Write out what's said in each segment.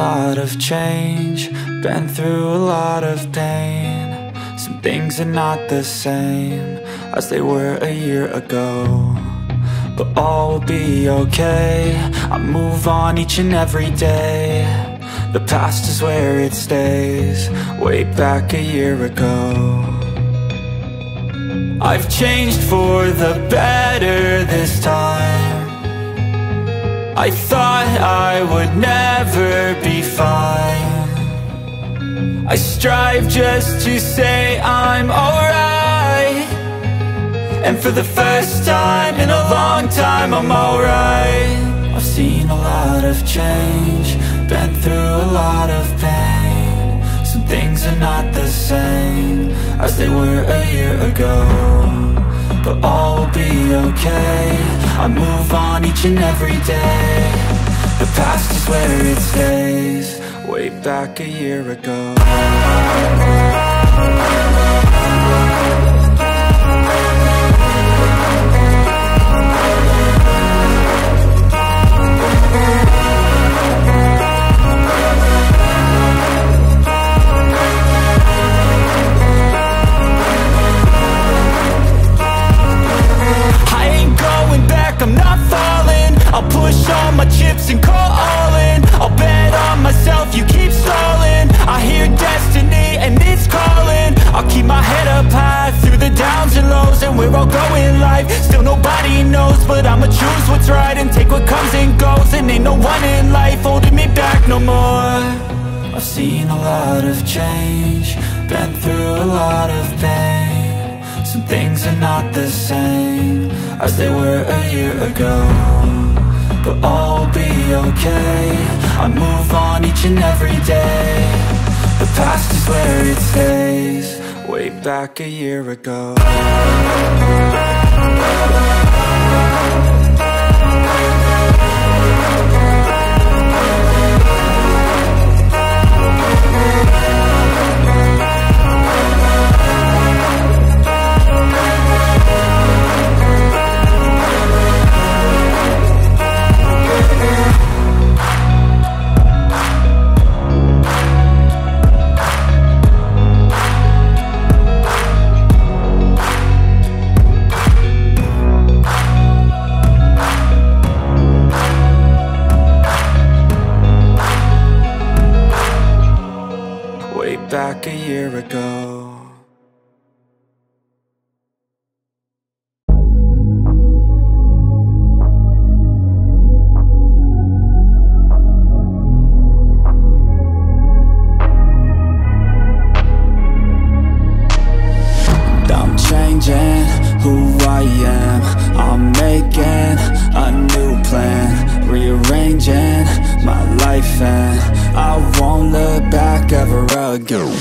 lot of change, been through a lot of pain. Some things are not the same as they were a year ago, but all will be okay. I move on each and every day. The past is where it stays, way back a year ago. I've changed for the better this time. I thought I would never be fine. I strive just to say I'm alright, and for the first time in a long time I'm alright. I've seen a lot of change, been through a lot of pain. Some things are not the same as they were a year ago, but all will be okay. I move on each and every day. The past is where it stays, way back a year ago. I'm not falling, I'll push all my chips and call all in. I'll bet on myself, you keep stalling. I hear destiny and it's calling. I'll keep my head up high through the downs and lows, and we're all going live. Still nobody knows, but I'ma choose what's right and take what comes and goes. And ain't no one in life holding me back no more. I've seen a lot of change, been through a lot of pain. Some things are not the same as they were a year ago, but all will be okay. I move on each and every day. The past is where it stays, way back a year ago. Back a year ago. I'm changing who I am. I'm making a new plan, rearranging my life, and I won't look back ever again.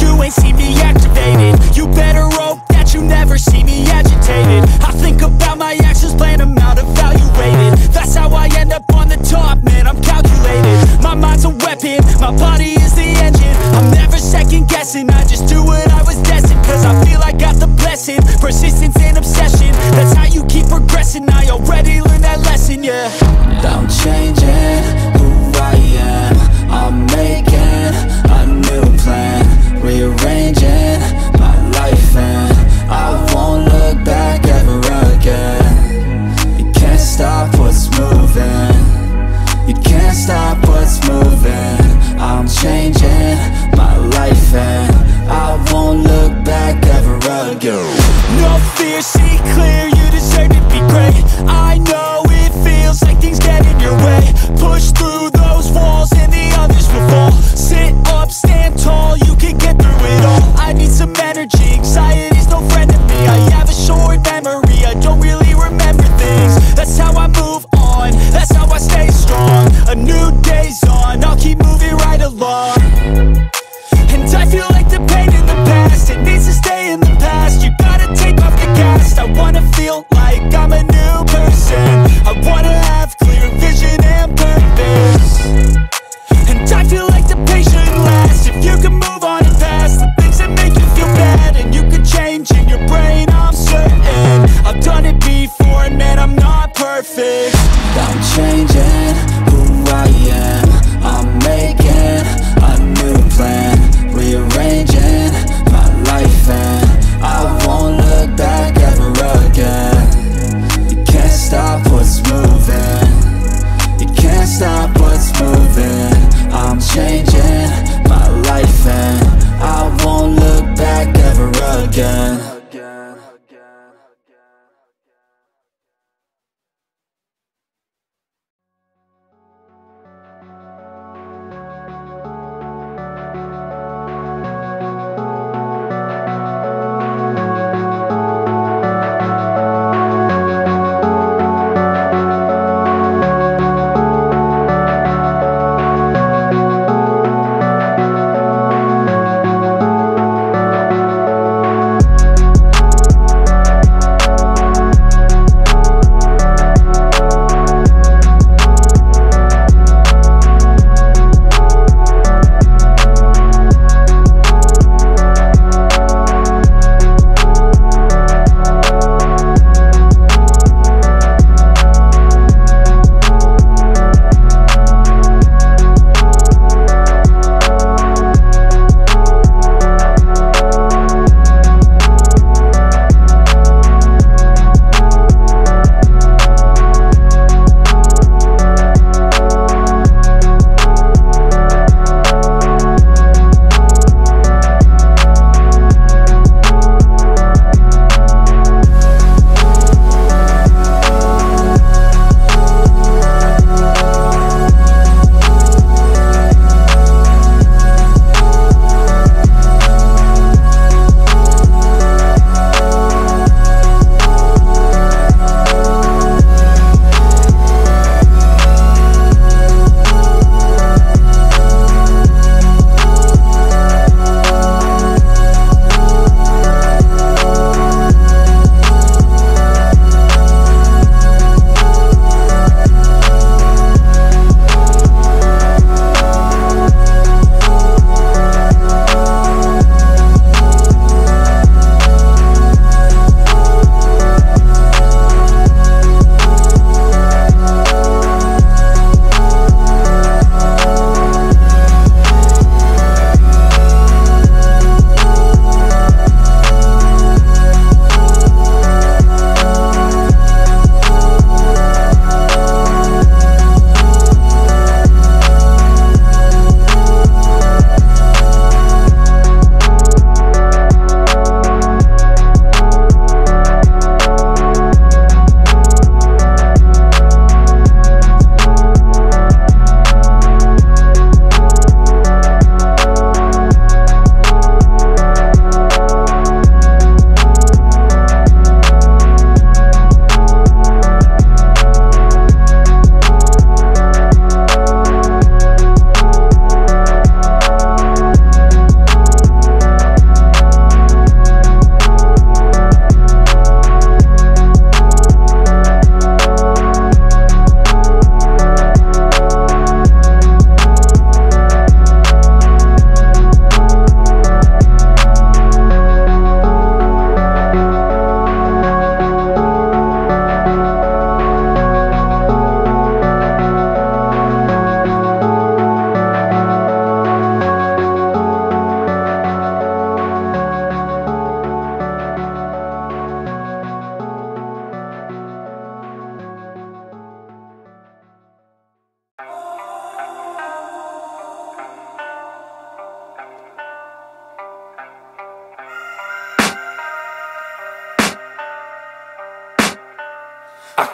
You ain't see me activated. You better hope that you never see me agitated. I think about my actions, plan them out, evaluated. That's how I end up on the top, man, I'm calculated. My mind's a weapon, my body is the engine. I'm never second guessing, I just do what I was destined. Cause I feel I got the blessing, persistence and obsession. That's how you keep progressing, I already learned that lesson, yeah. I'm changing who I am. I'm making a new plan, rearranging my life, and I won't look back ever again. You can't stop what's moving, you can't stop what's moving. I'm changing my life, and I won't look back ever again. No fear, see clear, you deserve to be great. I know it feels like things get in your way. Push through those walls and the others will fall. Sit up, stand tall, you can get through it all. I need some energy, anxiety's no friend to me. I have a short memory, I don't really remember things. That's how I move on, that's how I stay strong. A new day's on, I'll keep moving right along. And I feel like the pain in the past, it needs to stay in the past. You gotta take off the gas. I wanna feel like I'm a new person. I wanna have clear vision and purpose.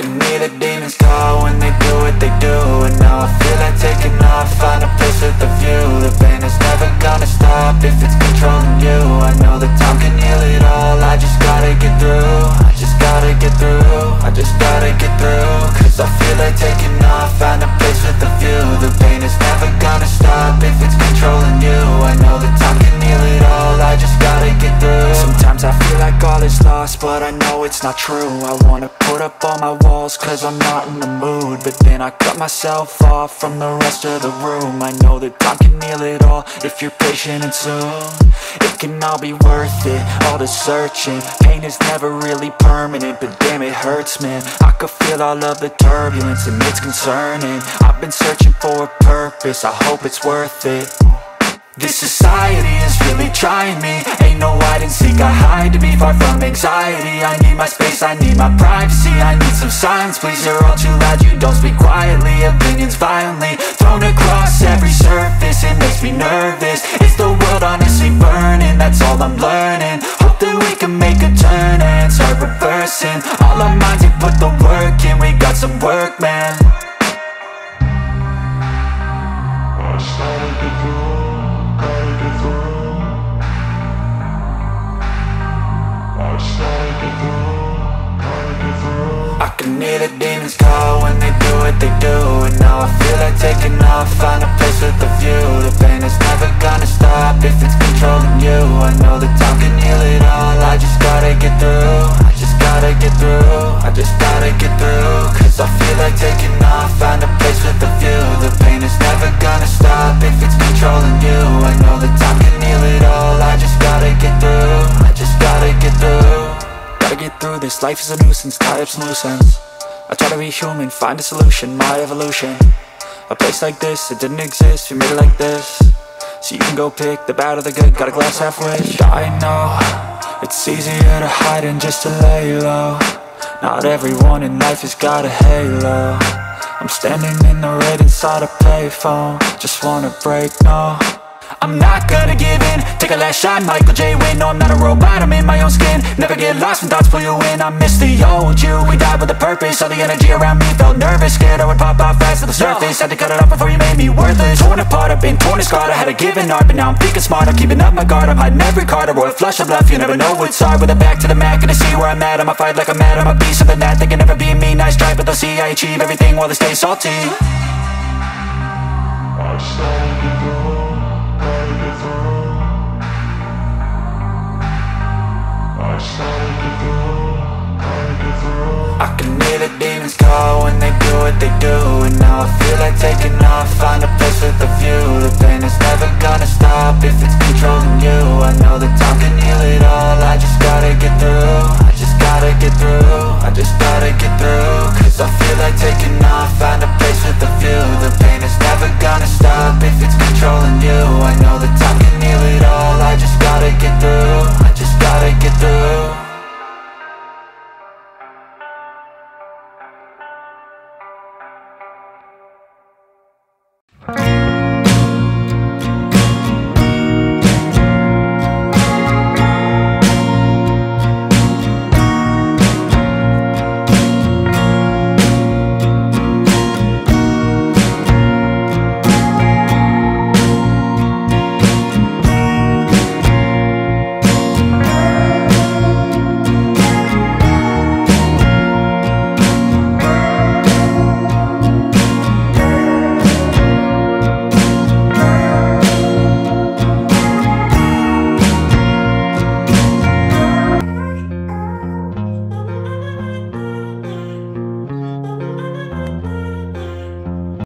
can hear the demons call when they do what they do. And now I feel like taking off, find a place with a view. The pain is never gonna stop if it's controlling you. I know that time can heal it all, I just gotta get through. I just gotta get through, I just gotta get through. Cause I feel like taking off, find a place with a view. The pain is never gonna stop if it's controlling you. I know that time can heal it all, I just gotta get through. Sometimes I feel like all is lost, but I know it's not true. I wanna put up all my walls cause I'm not in the mood, but then I cut myself off from the rest of the room. I know that time can heal it all if you're patient and soon. It can all be worth it, all the searching. Pain is never really permanent, but damn it hurts, man. I could feel all of the turbulence and it's concerning. I've been searching for a purpose, I hope it's worth it. This society is really trying me. Ain't no hide and seek, I hide to be far from anxiety. I need my space, I need my privacy. I need some silence, please, you're all too loud. You don't speak quietly, opinions violently thrown across every surface. It makes me nervous, it's the world honestly burning. That's all I'm learning, hope that we can make a turn and start reversing. All our minds, we put the work in, we got some work, man. I started to grow. I can hear the demons call when they do what they do. And now I feel like taking off, find a place with a view. The pain is never gonna stop if it's controlling you. I know that time can heal it all, I just gotta get through. I just gotta get through, I just gotta get through. Cause I feel like taking off, find a place with a view. The pain is never gonna stop if it's controlling you. I know that time can heal it all, I just gotta get through. I just gotta get through. Gotta get through this, life is a nuisance, tie up some loose ends. I try to be human, find a solution, my evolution. A place like this, it didn't exist, we made it like this. So you can go pick the bad or the good, got a glass halfway. I know, it's easier to hide than just to lay low. Not everyone in life has got a halo. I'm standing in the red inside a payphone, just wanna break, no. I'm not gonna give in, take a last shot, Michael J. Win. No, I'm not a robot, I'm in my own skin. Never get lost when thoughts pull you in. I miss the old you, we died with a purpose. All the energy around me felt nervous, scared I would pop off fast to the surface. Had to cut it off before you made me worthless. Torn apart, I've been torn and scarred. I had a given art, but now I'm thinking smart. I'm keeping up my guard, I'm hiding every card. A royal flush of love, you never know what's hard. With a back to the mat, gonna see where I'm at. I'ma fight like I'm mad, I'm a piece of the net. They can never be me, nice try, but they'll see I achieve everything while they stay salty. I started to grow. I can hear the demons call when they do what they do. And now I feel like taking off, find a place with a view. The pain is never gonna stop if it's